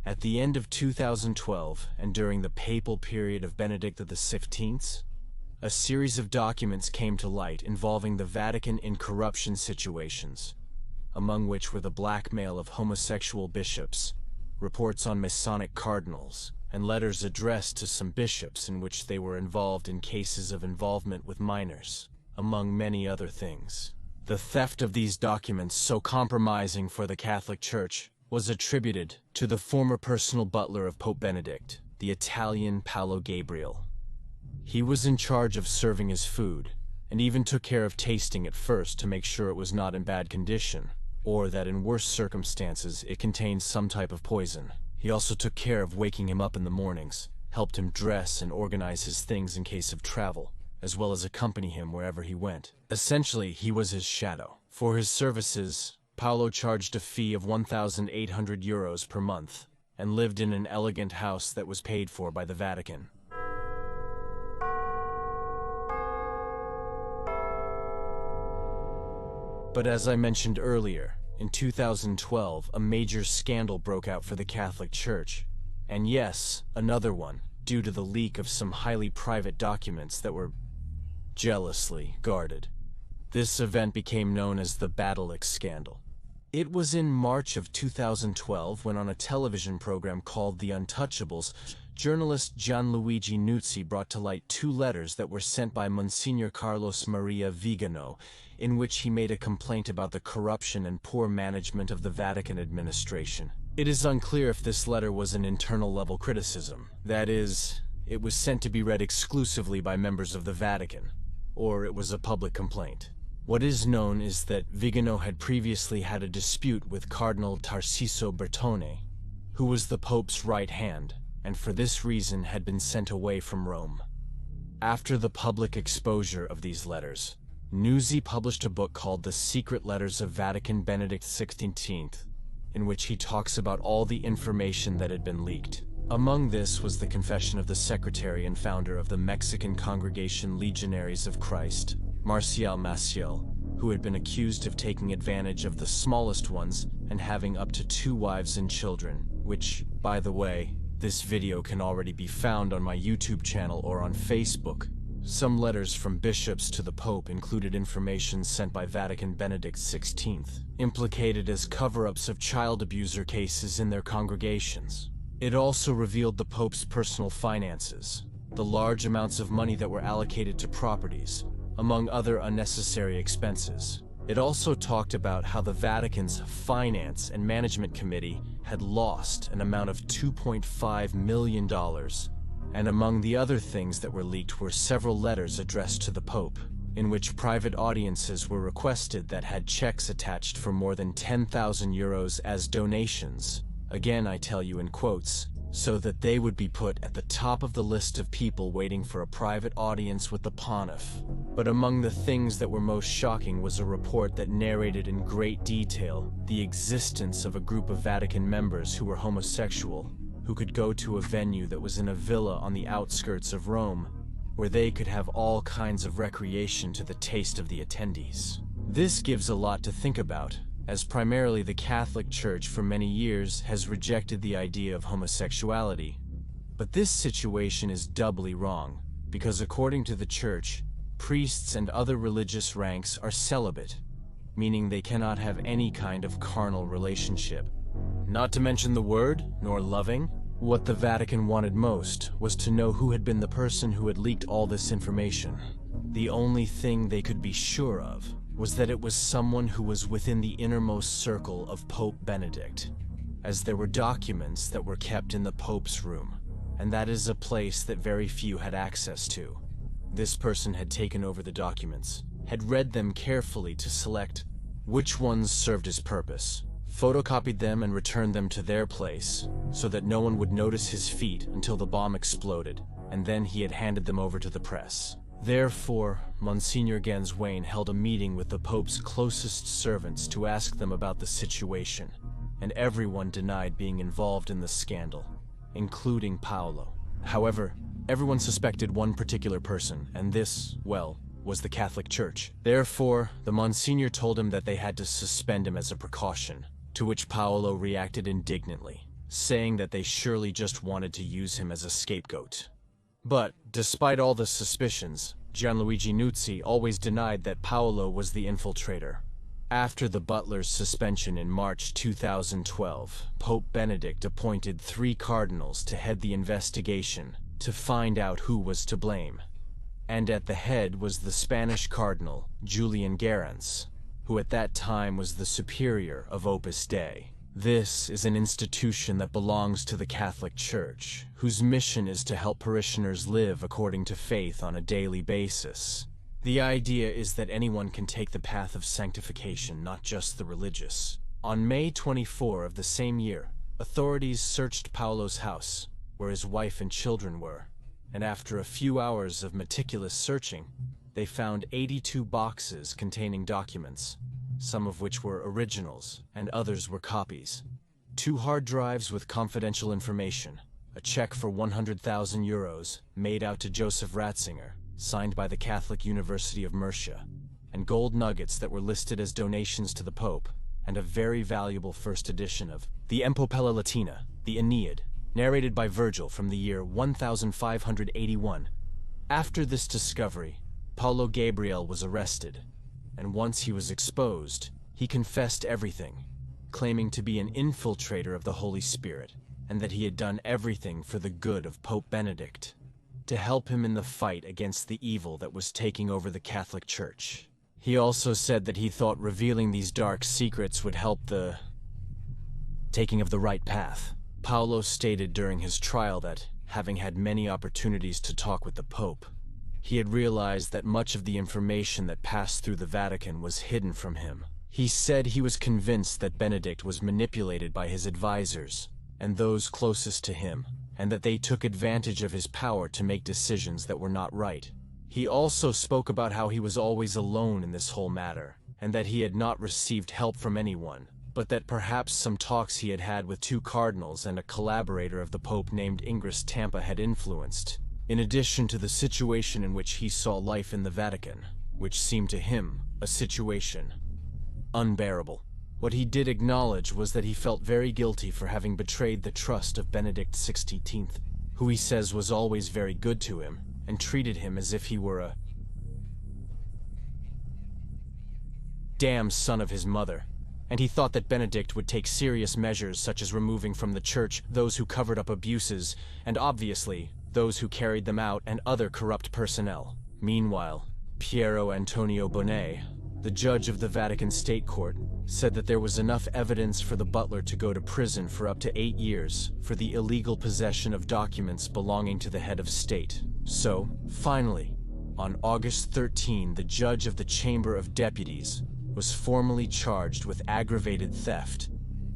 At the end of 2012, and during the papal period of Benedict XVI, a series of documents came to light involving the Vatican in corruption situations, among which were the blackmail of homosexual bishops, reports on Masonic cardinals, and letters addressed to some bishops in which they were involved in cases of involvement with minors, among many other things. The theft of these documents, so compromising for the Catholic Church, was attributed to the former personal butler of Pope Benedict, the Italian Paolo Gabriel. He was in charge of serving his food, and even took care of tasting it first to make sure it was not in bad condition, or that in worse circumstances it contained some type of poison. He also took care of waking him up in the mornings, helped him dress and organize his things in case of travel, as well as accompany him wherever he went. Essentially, he was his shadow. For his services, Paolo charged a fee of 1,800 euros per month, and lived in an elegant house that was paid for by the Vatican. But as I mentioned earlier, in 2012, a major scandal broke out for the Catholic Church. And yes, another one, due to the leak of some highly private documents that were jealously guarded. This event became known as the Butler scandal. It was in March of 2012 when, on a television program called The Untouchables, journalist Gianluigi Nuzzi brought to light 2 letters that were sent by Monsignor Carlos Maria Vigano, in which he made a complaint about the corruption and poor management of the Vatican administration. It is unclear if this letter was an internal-level criticism, that is, it was sent to be read exclusively by members of the Vatican, or it was a public complaint. What is known is that Vigano had previously had a dispute with Cardinal Tarciso Bertone, who was the Pope's right hand, and for this reason had been sent away from Rome. After the public exposure of these letters, Nuzzi published a book called The Secret Letters of Vatican Benedict XVI, in which he talks about all the information that had been leaked. Among this was the confession of the secretary and founder of the Mexican congregation Legionaries of Christ, Marcial Maciel, who had been accused of taking advantage of the smallest ones and having up to 2 wives and children, which, by the way, this video can already be found on my YouTube channel or on Facebook. Some letters from bishops to the Pope included information sent by Vatican Benedict XVI, implicated as cover-ups of child abuser cases in their congregations. It also revealed the Pope's personal finances, the large amounts of money that were allocated to properties, among other unnecessary expenses. It also talked about how the Vatican's Finance and Management Committee had lost an amount of $2.5 million, and among the other things that were leaked were several letters addressed to the Pope, in which private audiences were requested that had checks attached for more than 10,000 euros as donations, again I tell you in quotes, so that they would be put at the top of the list of people waiting for a private audience with the Pontiff. But among the things that were most shocking was a report that narrated in great detail the existence of a group of Vatican members who were homosexual, who could go to a venue that was in a villa on the outskirts of Rome, where they could have all kinds of recreation to the taste of the attendees. This gives a lot to think about, as primarily the Catholic Church for many years has rejected the idea of homosexuality. But this situation is doubly wrong, because according to the Church, priests and other religious ranks are celibate, meaning they cannot have any kind of carnal relationship. Not to mention the word, nor loving. What the Vatican wanted most was to know who had been the person who had leaked all this information. The only thing they could be sure of was that it was someone who was within the innermost circle of Pope Benedict, as there were documents that were kept in the Pope's room, and that is a place that very few had access to. This person had taken over the documents, had read them carefully to select which ones served his purpose, photocopied them and returned them to their place, so that no one would notice his feet until the bomb exploded, and then he had handed them over to the press. Therefore, Monsignor Ganswain held a meeting with the Pope's closest servants to ask them about the situation, and everyone denied being involved in the scandal, including Paolo. However, everyone suspected one particular person, and this, well, was the Catholic Church. Therefore, the Monsignor told him that they had to suspend him as a precaution, to which Paolo reacted indignantly, saying that they surely just wanted to use him as a scapegoat. But, despite all the suspicions, Gianluigi Nuzzi always denied that Paolo was the infiltrator. After the Butler's suspension in March 2012, Pope Benedict appointed 3 cardinals to head the investigation to find out who was to blame. And at the head was the Spanish Cardinal Julian Garance, who at that time was the superior of Opus Dei. This is an institution that belongs to the Catholic Church, whose mission is to help parishioners live according to faith on a daily basis. The idea is that anyone can take the path of sanctification, not just the religious. On May 24 of the same year, authorities searched Paolo's house, where his wife and children were, and after a few hours of meticulous searching, they found 82 boxes containing documents, some of which were originals and others were copies. 2 hard drives with confidential information, a check for €100,000 made out to Joseph Ratzinger, signed by the Catholic University of Murcia, and gold nuggets that were listed as donations to the Pope, and a very valuable first edition of the Epopela Latina, the Aeneid, narrated by Virgil from the year 1581. After this discovery, Paolo Gabriel was arrested, and once he was exposed, he confessed everything, claiming to be an infiltrator of the Holy Spirit, and that he had done everything for the good of Pope Benedict, to help him in the fight against the evil that was taking over the Catholic Church. He also said that he thought revealing these dark secrets would help the taking of the right path. Paolo stated during his trial that, having had many opportunities to talk with the Pope, he had realized that much of the information that passed through the Vatican was hidden from him. He said he was convinced that Benedict was manipulated by his advisors and those closest to him, and that they took advantage of his power to make decisions that were not right. He also spoke about how he was always alone in this whole matter, and that he had not received help from anyone, but that perhaps some talks he had had with 2 cardinals and a collaborator of the Pope named Ingris Tampa had influenced, in addition to the situation in which he saw life in the Vatican, which seemed to him a situation unbearable. What he did acknowledge was that he felt very guilty for having betrayed the trust of Benedict XVI, who he says was always very good to him and treated him as if he were a damn son of his mother. And he thought that Benedict would take serious measures such as removing from the church those who covered up abuses, and obviously, those who carried them out and other corrupt personnel. Meanwhile, Piero Antonio Bonet, the judge of the Vatican State Court, said that there was enough evidence for the butler to go to prison for up to 8 years for the illegal possession of documents belonging to the head of state. So, finally, on August 13, the judge of the Chamber of Deputies was formally charged with aggravated theft,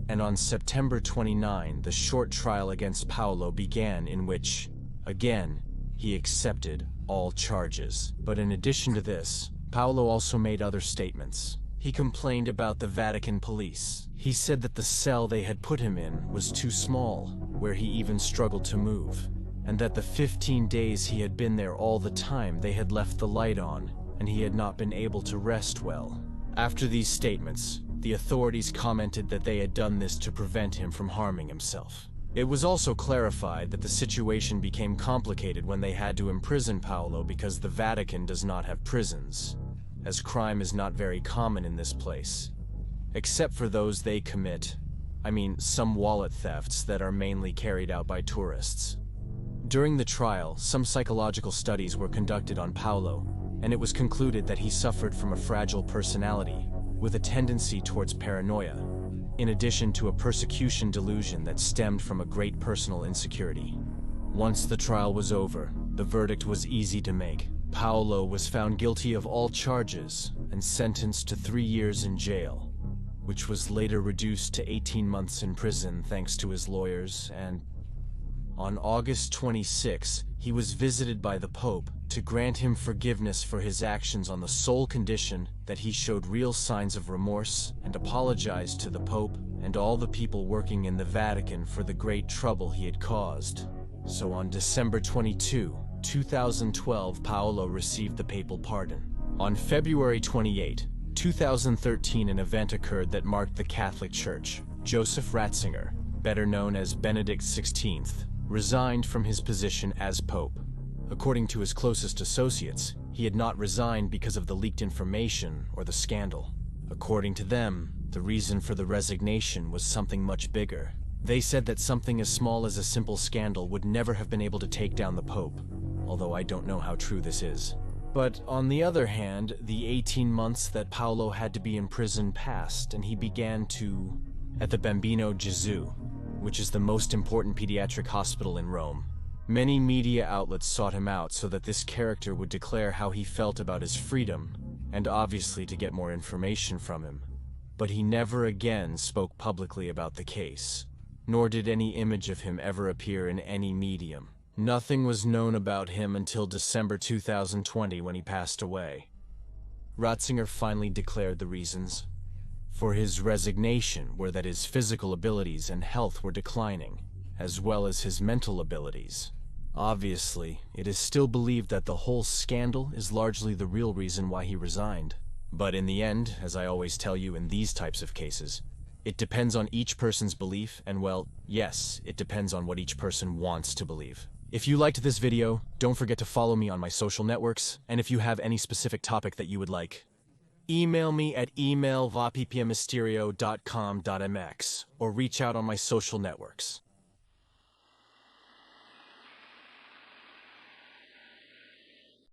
and on September 29, the short trial against Paolo began, in which, again, he accepted all charges. But in addition to this, Paolo also made other statements. He complained about the Vatican police. He said that the cell they had put him in was too small, where he even struggled to move, and that the 15 days he had been there all the time they had left the light on, and he had not been able to rest well. After these statements, the authorities commented that they had done this to prevent him from harming himself. It was also clarified that the situation became complicated when they had to imprison Paolo because the Vatican does not have prisons, as crime is not very common in this place, except for those they commit. I mean, some wallet thefts that are mainly carried out by tourists. During the trial, some psychological studies were conducted on Paolo, and it was concluded that he suffered from a fragile personality with a tendency towards paranoia, in addition to a persecution delusion that stemmed from a great personal insecurity. Once the trial was over, the verdict was easy to make. Paolo was found guilty of all charges and sentenced to 3 years in jail, which was later reduced to 18 months in prison thanks to his lawyers, and on August 26, he was visited by the Pope to grant him forgiveness for his actions on the sole condition that he showed real signs of remorse and apologized to the Pope and all the people working in the Vatican for the great trouble he had caused. So on December 22, 2012, Paolo received the papal pardon. On February 28, 2013, an event occurred that marked the Catholic Church. Joseph Ratzinger, better known as Benedict XVI, resigned from his position as Pope. According to his closest associates, he had not resigned because of the leaked information or the scandal. According to them, the reason for the resignation was something much bigger. They said that something as small as a simple scandal would never have been able to take down the Pope, although I don't know how true this is. But on the other hand, the 18 months that Paolo had to be in prison passed, and he began to... at the Bambino Gesù, which is the most important pediatric hospital in Rome. Many media outlets sought him out so that this character would declare how he felt about his freedom, and obviously to get more information from him. But he never again spoke publicly about the case, nor did any image of him ever appear in any medium. Nothing was known about him until December 2020 when he passed away. Ratzinger finally declared the reasons for his resignation were that his physical abilities and health were declining, as well as his mental abilities. Obviously, it is still believed that the whole scandal is largely the real reason why he resigned. But in the end, as I always tell you in these types of cases, it depends on each person's belief, and well, yes, it depends on what each person wants to believe. If you liked this video, don't forget to follow me on my social networks, and if you have any specific topic that you would like, email me at email@vappmysterio.com.mx or reach out on my social networks.